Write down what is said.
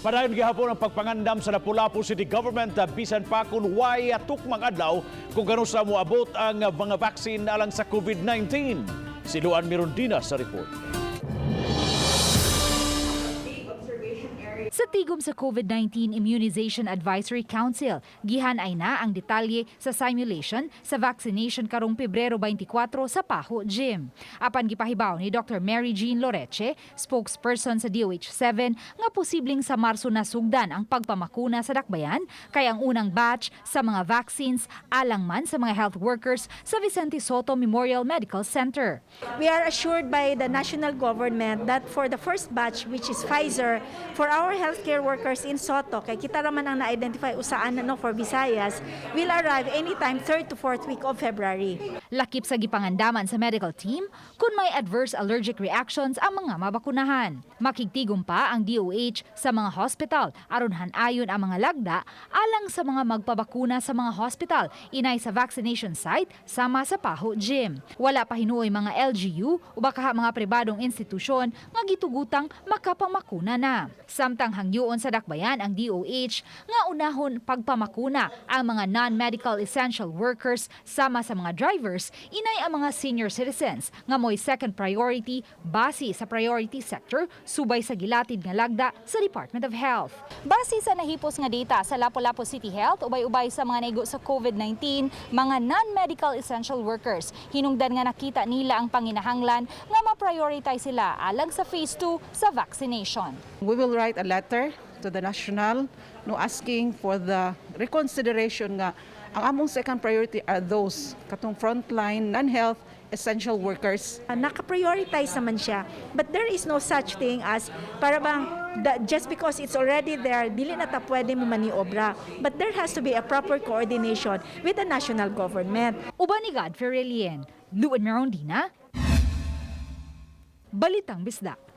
Padayon gihapon ang pagpangandam sa Lapu-Lapu City Government bisan pa kung way tukmang adlaw kung gano sa moabot ang mga vaccine alang sa COVID-19. Si Luan Mirondina sa report. Sa tigom sa COVID-19 Immunization Advisory Council, gihanay na ang detalye sa simulation sa vaccination karong Pebrero 24 sa Paho Gym. Apan gipahibaw ni Dr. Mary Jean Loreche, spokesperson sa DOH-7, nga posibleng sa Marso na sugdan ang pagpamakuna sa dakbayan kay ang unang batch sa mga vaccines alang man sa mga health workers sa Vicente Soto Memorial Medical Center. We are assured by the national government that for the first batch, which is Pfizer, for our healthcare workers in Soto, kay kita raman ang na-identify usaan for Visayas, will arrive anytime 3rd to 4th week of February. Lakip sa gipangandaman sa medical team kung may adverse allergic reactions ang mga mabakunahan. Makigtigom pa ang DOH sa mga hospital aron hanayon ang mga lagda alang sa mga magpabakuna sa mga hospital inay sa vaccination site sama sa Paho Gym. Wala pa hinuoy mga LGU o baka mga pribadong institusyon nga gitugutang makapamakuna na. Samtang hangyoon sa dakbayan ang DOH nga unahon pagpamakuna ang mga non-medical essential workers sama sa mga drivers inay ang mga senior citizens nga mo'y second priority base sa priority sector subay sa gilatid nga lagda sa Department of Health. Base sa nahipos nga data sa Lapu-Lapu City Health ubay-ubay sa mga naigo sa COVID-19 mga non-medical essential workers hinungdan nga nakita nila ang panginahanglan nga ma-prioritize sila alang sa phase 2 sa vaccination. We will write a letter to the national asking for the reconsideration nga ang among second priority are those katong frontline non-health essential workers. Naka-prioritize naman siya, but there is no such thing as para bang just because it's already there, dili na ta pwede mo maniobra. But there has to be a proper coordination with the national government. Uban ni Godfrey Relien, Luan Mirondina, Balitang Bisdak.